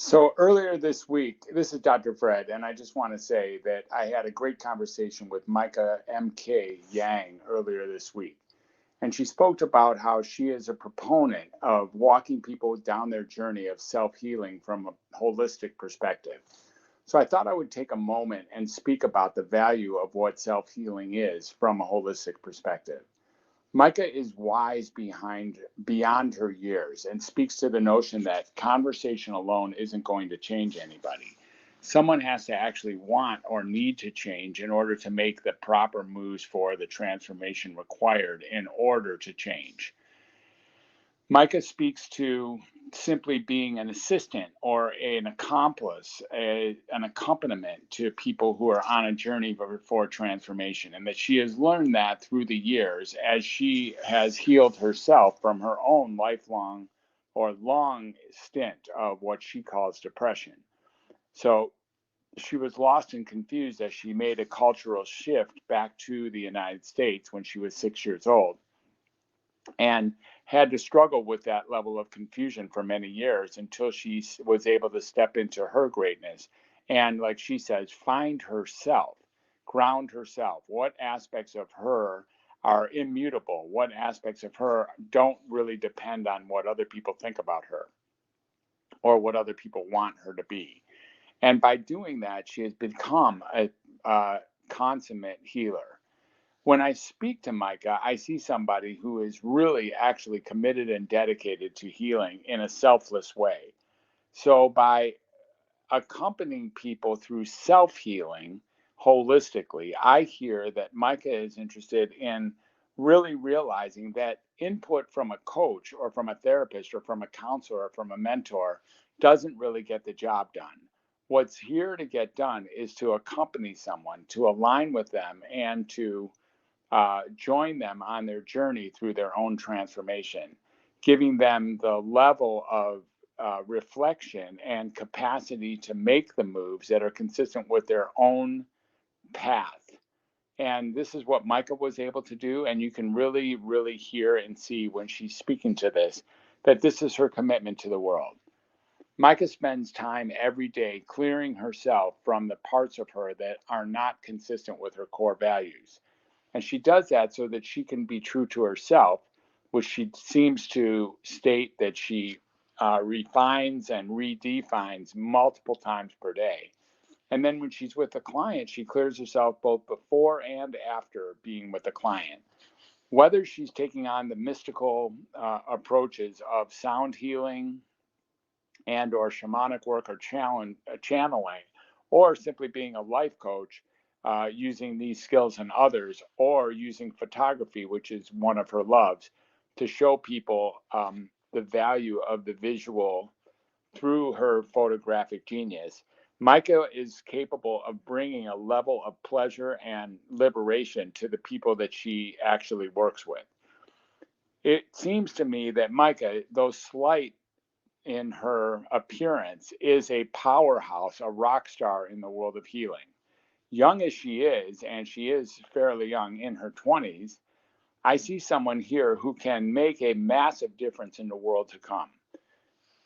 So earlier this week, this is Dr. Fred, and I just want to say that I had a great conversation with Micah MK Yang earlier this week. And she spoke about how she is a proponent of walking people down their journey of self-healing from a holistic perspective. So I thought I would take a moment and speak about the value of what self-healing is from a holistic perspective. Micah is wise beyond her years and speaks to the notion that conversation alone isn't going to change anybody. Someone has to actually want or need to change in order to make the proper moves for the transformation required in order to change. Micah speaks to simply being an assistant or an accomplice, an accompaniment to people who are on a journey for transformation, and that she has learned that through the years as she has healed herself from her own lifelong or long stint of what she calls depression. So she was lost and confused as she made a cultural shift back to the United States when she was 6 years old, and had to struggle with that level of confusion for many years until she was able to step into her greatness and, like she says, find herself, ground herself. What aspects of her are immutable? What aspects of her don't really depend on what other people think about her or what other people want her to be? And by doing that, she has become a consummate healer. When I speak to Micah, I see somebody who is really actually committed and dedicated to healing in a selfless way. So, by accompanying people through self healing holistically, I hear that Micah is interested in really realizing that input from a coach or from a therapist or from a counselor or from a mentor doesn't really get the job done. What's here to get done is to accompany someone, to align with them, and to join them on their journey through their own transformation, giving them the level of reflection and capacity to make the moves that are consistent with their own path. And this is what Micah was able to do. And you can really, really hear and see when she's speaking to this that this is her commitment to the world. Micah spends time every day clearing herself from the parts of her that are not consistent with her core values. And she does that so that she can be true to herself, which she seems to state that she refines and redefines multiple times per day. And then when she's with the client, she clears herself both before and after being with the client. Whether she's taking on the mystical approaches of sound healing and or shamanic work or channeling, or simply being a life coach, using these skills and others, or using photography, which is one of her loves, to show people the value of the visual through her photographic genius. Micah is capable of bringing a level of pleasure and liberation to the people that she actually works with. It seems to me that Micah, though slight in her appearance, is a powerhouse, a rock star in the world of healing. Young as she is, and she is fairly young in her 20s, I see someone here who can make a massive difference in the world to come.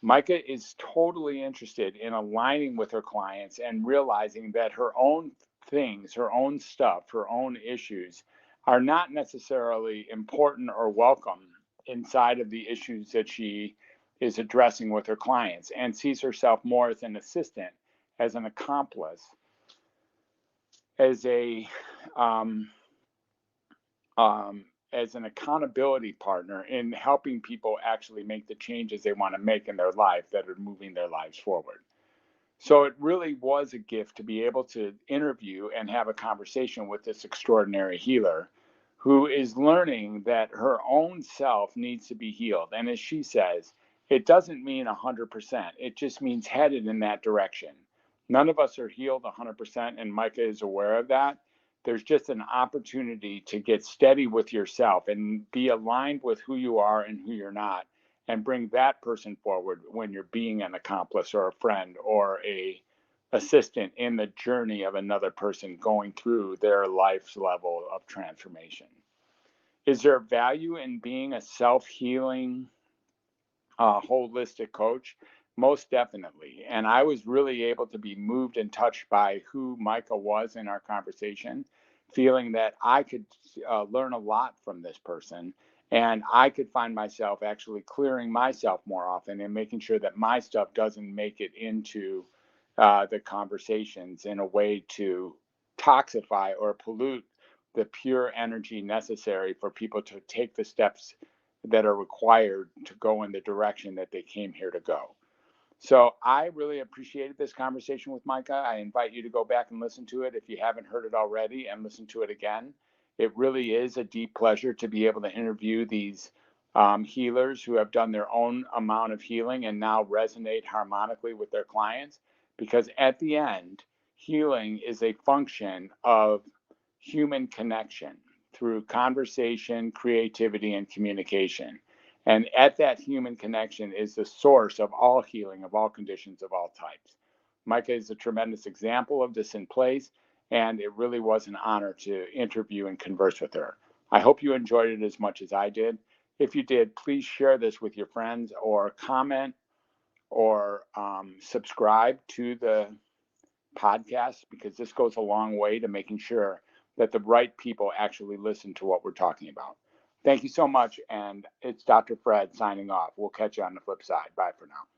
Micah is totally interested in aligning with her clients and realizing that her own things, her own stuff, her own issues are not necessarily important or welcome inside of the issues that she is addressing with her clients, and sees herself more as an assistant, as an accomplice, as a um, as an accountability partner in helping people actually make the changes they want to make in their life that are moving their lives forward. So it really was a gift to be able to interview and have a conversation with this extraordinary healer who is learning that her own self needs to be healed. And as she says, it doesn't mean 100%. It just means headed in that direction. None of us are healed 100%, and Micah is aware of that. There's just an opportunity to get steady with yourself and be aligned with who you are and who you're not, and bring that person forward when you're being an accomplice or a friend or a assistant in the journey of another person going through their life's level of transformation. Is there value in being a self-healing holistic coach? Most definitely. And I was really able to be moved and touched by who Micah was in our conversation, feeling that I could learn a lot from this person. And I could find myself actually clearing myself more often and making sure that my stuff doesn't make it into the conversations in a way to toxify or pollute the pure energy necessary for people to take the steps that are required to go in the direction that they came here to go. So I really appreciated this conversation with Micah. I invite you to go back and listen to it if you haven't heard it already, and listen to it again. It really is a deep pleasure to be able to interview these healers who have done their own amount of healing and now resonate harmonically with their clients. Because at the end, healing is a function of human connection through conversation, creativity, and communication. And at that human connection is the source of all healing, of all conditions, of all types. Micah is a tremendous example of this in place, and it really was an honor to interview and converse with her. I hope you enjoyed it as much as I did. If you did, please share this with your friends or comment or subscribe to the podcast, because this goes a long way to making sure that the right people actually listen to what we're talking about. Thank you so much. And it's Dr. Fred signing off. We'll catch you on the flip side. Bye for now.